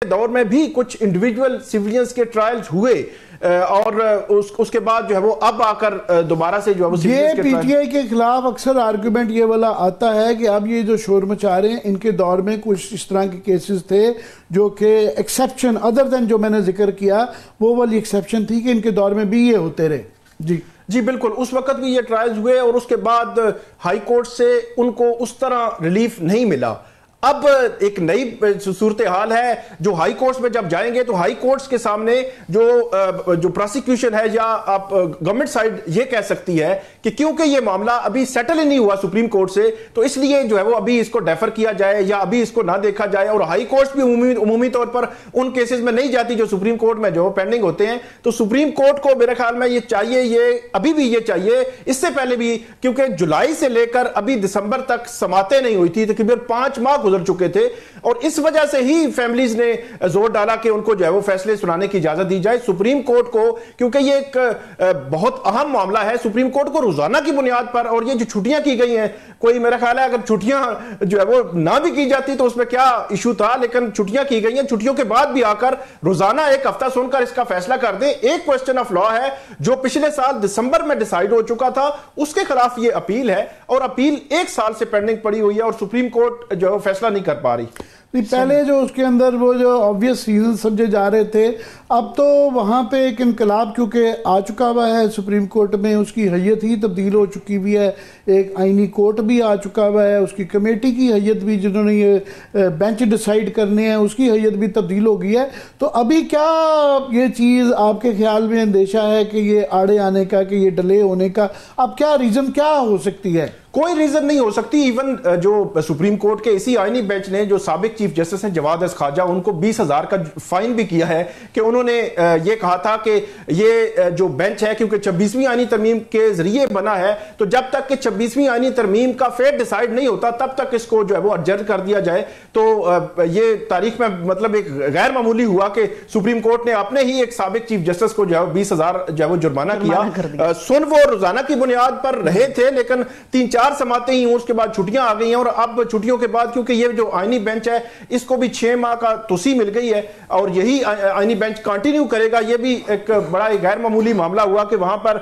دور میں بھی کچھ انڈیویجول سیولینز کے ٹرائلز ہوئے اور اس کے بعد جو ہے وہ اب آ کر دوبارہ سے جو ہے وہ یہ پی ٹی آئی کے خلاف اکثر آرگومنٹ یہ والا آتا ہے کہ اب یہ جو شور مچا رہے ہیں ان کے دور میں کچھ اس طرح کے کیسز تھے جو کہ ایکسیپشن ادر دین جو میں نے ذکر کیا وہ والی ایکسیپشن تھی کہ ان کے دور میں بھی یہ ہوتے رہے. جی بالکل, اس وقت بھی یہ ٹرائلز ہوئے اور اس کے بعد ہائی کورٹ سے ان کو اس طرح ریلیف نہیں ملا. اب ایک نئی صورتحال ہے جو ہائی کورٹس میں جب جائیں گے تو ہائی کورٹس کے سامنے جو پروسیکیوشن ہے یا آپ گورنمنٹ سائیڈ یہ کہہ سکتی ہے کہ کیونکہ یہ معاملہ ابھی سیٹل ہی نہیں ہوا سپریم کورٹ سے تو اس لیے جو ہے وہ ابھی اس کو ڈیفر کیا جائے یا ابھی اس کو نہ دیکھا جائے. اور ہائی کورٹس بھی عمومی طور پر ان کیسز میں نہیں جاتی جو سپریم کورٹ میں جو پینڈنگ ہوتے ہیں. تو سپریم کورٹ کو میرے خیال میں یہ چاہیے, یہ ابھی بھی یہ چاہیے, اس سے پہلے بھی, کیونکہ جولائی سے لے کر ابھی دسمبر تک سماعتیں نہیں ہوئی تھی, تقریباً 5 ماہ گزر چکے تھے اور اس وجہ سے ہی فیملیز نے زور ڈالا کہ ان کو جو ہے وہ فیصلے سنانے کی اجازت دی جائے. سپریم کورٹ کو, کیونکہ یہ ایک بہت اہم معاملہ ہے, سپریم کورٹ کو روزانہ کی بنیاد پر, اور یہ جو چھٹیاں کی گئی ہیں, کوئی میرا خیال ہے اگر چھٹیاں جو ہے وہ نہ بھی کی جاتی تو اس میں کیا ایشو تھا, لیکن چھٹیاں کی گئی ہیں, چھٹیوں کے بعد بھی آ کر روزانہ ایک ہفتہ سن کر اس کا فیصلہ کر دیں. ایک کوسچن آف لا ہے جو پچھلے سال دسمبر میں ڈیسائیڈ ہو چکا تھا, اس کے خلاف یہ اپیل ہے اور اپیل 1 سال سے پینڈنگ پڑی ہوئی ہے اور سپریم کورٹ جو ہے فیصلہ نہیں کر پا رہی. پہلے جو اس کے اندر وہ جو آبویس ریزن سمجھے جا رہے تھے, اب تو وہاں پہ ایک انقلاب کیونکہ آ چکا ہوا ہے سپریم کورٹ میں, اس کی حیت ہی تبدیل ہو چکی ہوئی ہے, ایک آئینی کورٹ بھی آ چکا ہوا ہے, اس کی کمیٹی کی حیت بھی جنہوں نے یہ بینچ ڈیسائیڈ کرنے ہیں اس کی حیت بھی تبدیل ہو گئی ہے. تو ابھی کیا یہ چیز آپ کے خیال میں اندیشہ ہے کہ یہ آڑے آنے کا, کہ یہ ڈیلے ہونے کا اب کیا ریزن کیا ہو سکتی ہے؟ کوئی ریزن نہیں ہو سکتی. ایون جو سپریم کورٹ کے اسی آئینی بینچ نے جو سابق چیف جسٹس ہیں جواد احمد خواجہ, ان کو 20,000 کا فائن بھی کیا ہے کہ انہوں نے یہ کہا تھا کہ یہ جو بینچ ہے کیونکہ 26ویں آئینی ترمیم کے ذریعے بنا ہے تو جب تک کہ 26ویں آئینی ترمیم کا فیٹ ڈیسائیڈ نہیں ہوتا تب تک اس کو جو ہے وہ ایڈجرن کر دیا جائے. تو یہ تاریخ میں مطلب ایک غیر معمولی ہوا کہ سپریم کورٹ نے اپنے ہی ایک سابق چیف جسٹس کو جو ہے 20,000 جو ہے وہ جرمانہ کیا. سن وہ روزانہ کی بنیاد پر رہے تھے لیکن 3-4 سماعتیں ہی, اس کے بعد چھٹیاں آ گئی ہیں اور اب چھٹیوں کے بعد کیونکہ یہ جو آئینی بینچ ہے اس کو بھی 6 ماہ کا توسیع مل گئی ہے اور یہی آئینی بینچ کنٹینیو کرے گا. یہ بھی ایک بڑا غیر معمولی معاملہ ہوا کہ وہاں پر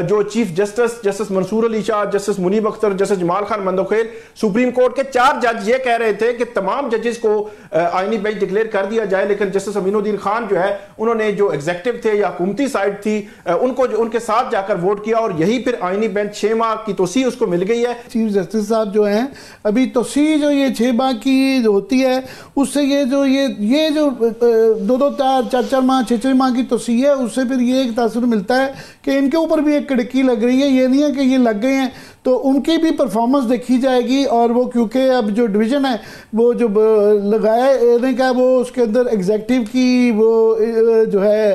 جو چیف جسٹس منصور علی شاہ, جسٹس منیب Akhtar, justice Jamal Khan Mandokhel, supreme court کے 4 جج یہ کہہ رہے تھے کہ تمام ججز کو آئینی بینچ ڈکلیئر کر دیا جائے, لیکن جسٹس امین الدین خان جو ہے انہوں نے جو ایگزیکٹو تھے یا حکومتی سائڈ تھی ان کو ان کے ساتھ جا کر ووٹ کیا اور یہی پھر آئینی بینچ 6 ماہ کی توسیع اس کو مل گئی ہے. چیف جسٹس صاحب جو ہیں ابھی توسیع جو یہ 6 ماہ کی ہوتی ہے اس سے یہ جو 2-4 ماہ 6 ماہ کی توسیع ہے اس سے پھر یہ ایک تاثر ملتا ہے کہ ان کے اوپر بھی ایک کڑکی لگ رہی ہے. یہ نہیں ہے کہ یہ لگ گئے ہیں تو ان کی بھی پرفارمنس دیکھی جائے گی اور وہ کیونکہ اب جو ڈویژن ہے وہ جو لگائے کا وہ اس کے اندر ایگزیکٹو کی وہ جو ہے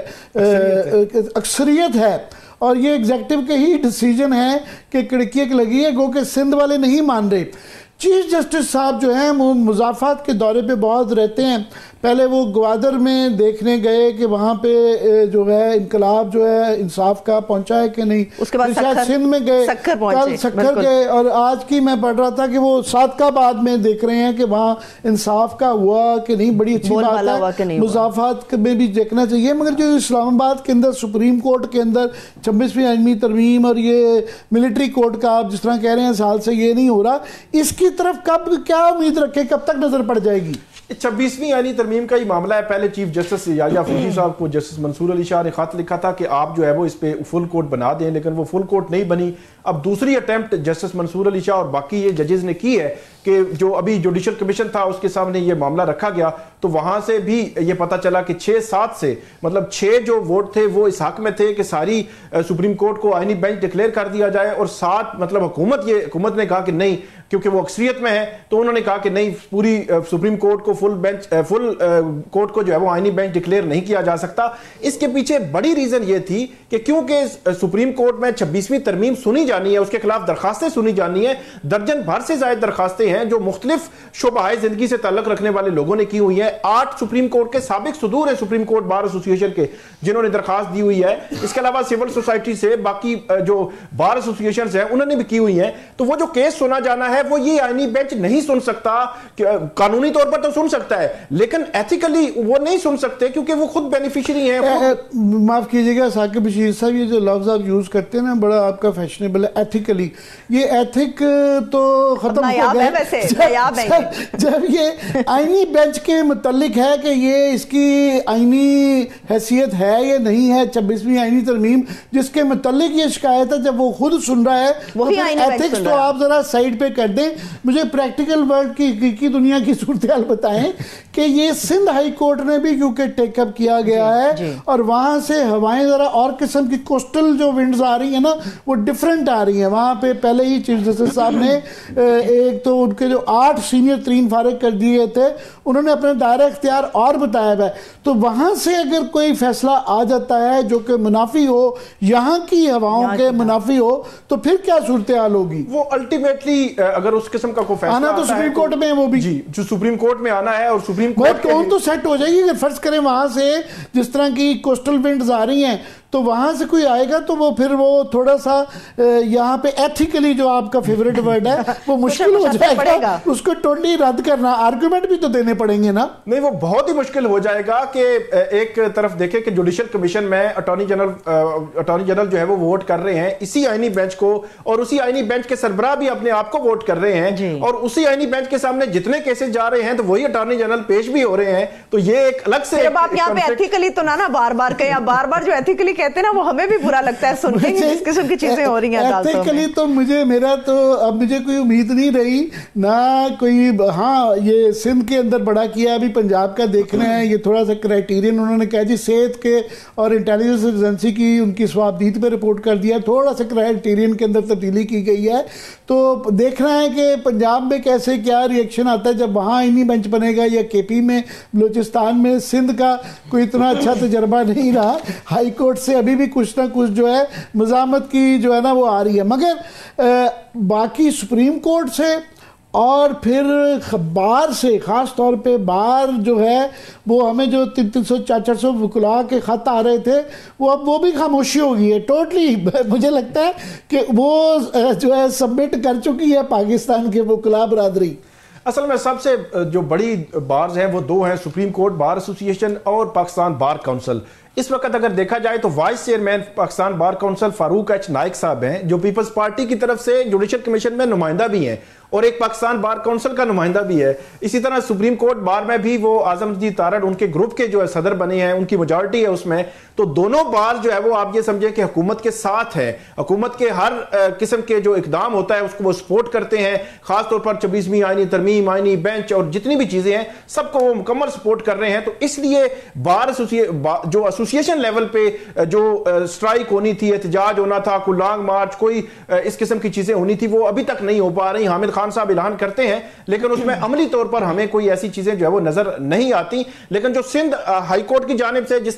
اکثریت ہے اور یہ ایگزیکٹو کے ہی ڈیسیجن ہے کہ کڑکی ایک لگی ہے, گو کہ سندھ والے نہیں مان رہے. چیف جسٹس صاحب جو ہیں وہ مضافات کے دورے پہ بہت رہتے ہیں. پہلے وہ گوادر میں دیکھنے گئے کہ وہاں پہ جو ہے انقلاب جو ہے انصاف کا پہنچا ہے کہ نہیں, اس کے بعد سندھ میں گئے, کل سکھر گئے, اور آج کی میں پڑھ رہا تھا کہ وہ صادقہ آباد میں دیکھ رہے ہیں کہ وہاں انصاف کا ہوا کہ نہیں. بڑی اچھی بات ہے, مضافات میں بھی دیکھنا چاہیے. مگر جو اسلام آباد کے اندر سپریم کورٹ کے اندر 26ویں آئینی ترمیم اور یہ ملٹری کورٹ کا آپ جس طرح کہہ رہے ہیں سال سے یہ نہیں ہو رہا, اس کی طرف کب کیا امید رکھے, کب تک نظر پڑ جائے گی؟ 26ویں آئینی ترمیم کا ہی معاملہ ہے. پہلے چیف جسٹس یحییٰ فقیہ صاحب کو جسٹس منصور علی شاہ نے خط لکھا تھا کہ آپ جو ہے وہ اس پہ فل کورٹ بنا دیں, لیکن وہ فل کورٹ نہیں بنی. اب دوسری اٹیمپٹ جسٹس منصور علی شاہ اور باقی یہ ججز نے کی ہے کہ جو ابھی جوڈیشل کمیشن تھا اس کے سامنے یہ معاملہ رکھا گیا تو وہاں سے بھی یہ پتا چلا کہ 6-7 سے مطلب 6 جو ووٹ تھے وہ اس حق میں تھے کہ ساری سپریم کورٹ کو آئینی بینچ ڈکلیئر کر دیا جائے, اور 7 مطلب حکومت نے کہا کہ نہیں, کیونکہ وہ اکثریت میں ہے تو انہوں نے کہا کہ نہیں, پوری سپریم کورٹ کو فل کورٹ کو جو ہے وہ آئینی بینچ ڈکلیئر نہیں کیا جا سکتا. اس کے پیچھے بڑی ریزن یہ تھی کہ کیونکہ سپریم کورٹ میں 26ویں ترمیم سنی جانی ہے, اس کے خلاف درخواستیں سنی جانی ہیں, درجن بھر سے زائد درخواستیں ہیں جو مختلف شعبۂ زندگی سے تعلق رکھنے والے لوگوں نے کی ہوئی ہیں. 8 سپریم کورٹ کے سابق صدور ہیں سپریم کورٹ بار ایسوسیشن کے جنہوں نے درخواست دی ہوئی ہے. اس کے علاوہ سول سوسائٹی سے باقی جو بار ایسوسیشنز ہیں انہوں نے بھی کی ہوئی ہیں. تو وہ جو کیس سنا جانا ہے وہ یہ آئینی بینچ نہیں سن سکتا. قانونی طور پر تو سن سکتا ہے لیکن ایتھیکلی وہ نہیں سن سکتے کیونکہ وہ خود بینیفیشری ہیں. معاف کیجئے گا ثاقب بشیر صاحب, یہ جو لفظ آپ یوز کرتے ہیں نا بڑا آپ کا فیشنیبل ہے, ایتھیکلی. یہ ایتھک تو ختم ہو گیا جب یہ آئینی بینچ کے متعلق ہے کہ یہ اس کی آئینی حیثیت ہے یا نہیں ہے. 26ویں آئینی ترمیم جس کے متعلق یہ شکایت ہے, جب وہ خود سن رہا ہے تو ایتھکس تو آپ ذرا سائڈ پہ کر دیں. مجھے پریکٹیکل ورلڈ کی حقیقی دنیا کی صورتحال بتائیں کہ یہ سندھ ہائی کورٹ نے بھی کیونکہ ٹیک اپ کیا گیا ہے اور وہاں سے ہوائیں ذرا اور قسم کی کوسٹل جو ونڈز آ رہی ہیں نا وہ ڈیفرنٹ آ رہی ہیں. وہاں پہ پہلے ہی چیف جسٹس صاحب نے ایک تو ان کے جو 8 سینئر ترین فارغ کر دیے تھے انہوں نے اپنے دائرہ اختیار اور بتایا ہے. تو وہاں سے اگر کوئی فیصلہ آ جاتا ہے جو کہ منافی ہو, یہاں کی ہواؤں کے منافی ہو, تو پھر کیا صورتحال ہوگی؟ وہ الٹیمیٹلی اگر اس قسم کا کوئی فیصلہ آنا تو سپریم کورٹ میں وہ بھی جو سپریم کورٹ میں آنا ہے اور سپریم کورٹ ٹون تو سیٹ ہو جائے گی. اگر فرض کریں وہاں سے جس طرح کی کوسٹل ونڈز آ رہی ہیں تو وہاں سے کوئی آئے گا تو وہ پھر وہ تھوڑا سا یہاں پہ ایتھیکلی جو آپ کا فیوریٹ ورڈ ہے وہ مشکل ہو جائے گا. اس کو ٹوٹلی رد کرنا, آرگومنٹ بھی تو دینے پڑیں گے نا. نہیں وہ بہت ہی مشکل ہو جائے گا کہ ایک طرف دیکھیں کہ جوڈیشل کمیشن میں اٹارنی جنرل جو ہے وہ ووٹ کر رہے ہیں اسی آئینی بینچ کو, اور اسی آئینی بینچ کے سربراہ بھی اپنے آپ کو ووٹ کر رہے ہیں, اور اسی آئینی بینچ کے سامنے جتنے کیسز جا رہے ہیں تو وہی اٹارنی جنرل پیش بھی ہو رہے ہیں. تو یہ ایک الگ سے جب آپ یہاں پہ ایتھیکلی تو نہ بار بار کہیں, آپ بار بار جو ایتھیکلی کہتے ہیں نا وہ ہمیں بھی برا لگتا ہے سن کے جس قسم کی چیزیں ہو رہی ہیں عدالتوں میں. تو میرا تو اب مجھے کوئی امید نہیں رہی نہ کوئی. ہاں یہ سندھ کے اندر بڑا کیا, ابھی پنجاب کا دیکھنا ہے. یہ تھوڑا سا کرائٹیرین انہوں نے کہا جی صحت کے اور انٹیلیجنس ایجنسی کی ان کی سوابدید پہ رپورٹ کر دیا, تھوڑا سا کرائٹیرین کے اندر تبدیلی کی گئی ہے. تو دیکھنا ہے کہ پنجاب میں کیسے کیا ری ایکشن آتا ہے جب وہاں آئینی بینچ بنے گا, یا کے پی میں, بلوچستان میں. سندھ کا کوئی اتنا اچھا تجربہ نہیں رہا, ہائی کورٹ سے ابھی بھی کچھ نہ کچھ جو ہے مزاحمت کی جو ہے نا وہ آ رہی ہے. مگر باقی سپریم کورٹ سے اور پھر بار سے, خاص طور پہ بار جو ہے وہ ہمیں جو 300-400 وکلاء کے خط آ رہے تھے وہ اب وہ بھی خاموشی ہو گئی ہے ٹوٹلی. مجھے لگتا ہے کہ وہ جو ہے سبمٹ کر چکی ہے پاکستان کے وکلاء برادری. اصل میں سب سے جو بڑی بارز ہیں وہ 2 ہیں, سپریم کورٹ بار ایسوسیشن اور پاکستان بار کونسل. اس وقت اگر دیکھا جائے تو vice chairman Pakistan bar council Farooq H Naek صاحب ہیں جو پیپلز پارٹی کی طرف سے جوڈیشل کمیشن میں نمائندہ بھی ہیں اور ایک پاکستان بار کونسل کا نمائندہ بھی ہے. اسی طرح سپریم کورٹ بار میں بھی وہ اعظم جی تارڑ ان کے گروپ کے جو ہے صدر بنے ہیں, ان کی میجارٹی ہے اس میں. تو دونوں بار جو ہے وہ آپ یہ سمجھیں کہ حکومت کے ساتھ ہے, حکومت کے ہر قسم کے جو اقدام ہوتا ہے اس کو وہ سپورٹ کرتے ہیں. خاص طور پر 26ویں آئینی ترمیم, آئینی بینچ اور جتنی بھی چیزیں ہیں سب کو وہ مکمل سپورٹ کر رہے ہیں. تو اس لیے بار جو ایسوسیشن لیول پہ جو سٹرائک ہونی تھی, احتجاج ہونا تھا, کوئی لانگ مارچ, کوئی اس قسم کی چیزیں ہونی تھی, وہ ابھی تک نہیں ہو پا رہی. حامد خان صاحب اعلان کرتے ہیں لیکن اس میں عملی طور پر ہمیں کوئی ایسی چیزیں جو ہے وہ نظر نہیں آتی. لیکن جو سندھ ہائی کورٹ کی جانب سے جس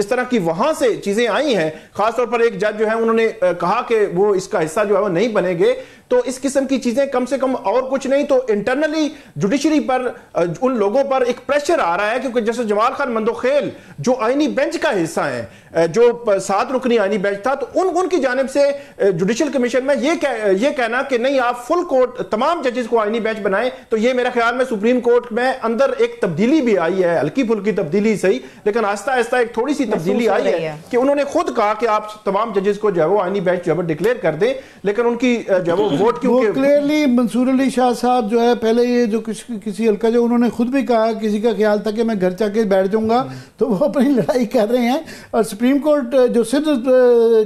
طرح کی وہاں سے چیزیں آئی ہیں, خاص طور پر ایک جج جو ہے انہوں نے کہا کہ وہ اس کا حصہ جو ہے وہ نہیں بنیں گے. تو اس قسم کی چیزیں کم سے کم اور کچھ نہیں تو انٹرنلی جوڈیشری پر ان لوگوں پر ایک پریشر آ رہا ہے, کیونکہ جیسے جمال خان مندوخیل جو آئینی بینچ کا حصہ ہیں, جو 7 رکنی آئینی بینچ تھا, تو ان کی جانب سے جوڈیشل کمیشن میں یہ کہنا کہ نہیں آپ فل کورٹ تمام ججز کو آئینی بینچ بنائیں. تو یہ میرے خیال میں سپریم کورٹ میں اندر ایک تبدیلی بھی آئی ہے, ہلکی پھلکی تبدیلی صحیح لیکن آہستہ آہستہ ایک تھوڑی سی تبدیلی آئی ہے کہ انہوں نے خود کہا کہ آپ تمام ججز کو جو ہے وہ آئینی بینچ جو ہے ڈکلیئر کر دیں. لیکن ان کی جو ہے وہ ووٹ کلیئرلی منصور علی شاہ صاحب جو ہے پہلے یہ جو کسی حلقہ جو انہوں نے خود بھی کہا, کسی کا خیال تھا کہ میں گھر جا کے بیٹھ جاؤں گا, تو وہ اپنی لڑائی کر رہے ہیں. اور سپریم کورٹ جو سندھ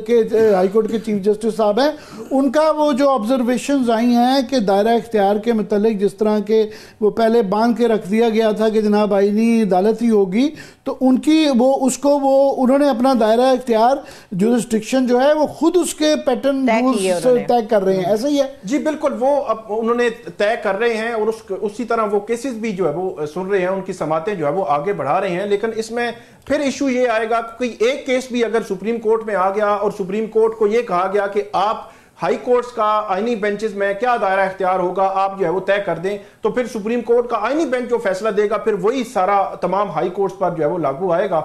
کے ہائی کورٹ کے چیف جسٹس صاحب ہیں ان کا وہ جو آبزرویشنز آئی ہیں کہ دائرہ اختیار کے متعلق جس طرح کے وہ پہلے باندھ کے رکھ دیا گیا تھا کہ جناب آئینی عدالت ہی ہوگی, تو ان کی وہ اس کو وہ انہوں نے اپنا دائرہ اختیار جورسڈکشن جو ہے وہ خود اس کے پیٹرن رولز طے کر رہے ہیں. ایسا ہی ہے جی بالکل, وہ اب انہوں نے طے کر رہے ہیں اور اسی طرح وہ کیسز بھی جو ہے وہ سن رہے ہیں, ان کی سماعتیں جو ہے وہ آگے بڑھا رہے ہیں. لیکن اس میں پھر ایشو یہ آئے گا کہ ایک کیس بھی اگر سپریم کورٹ میں آ گیا اور سپریم کورٹ کو یہ کہا گیا کہ آپ ہائی کورٹس کا آئینی بینچز میں کیا دائرہ اختیار ہوگا آپ جو ہے وہ طے کر دیں تو پھر سپریم کورٹ کا آئینی بینچ جو فیصلہ دے گا پھر وہی سارا تمام ہائی کورٹس پر جو ہے وہ لاگو آئے گا.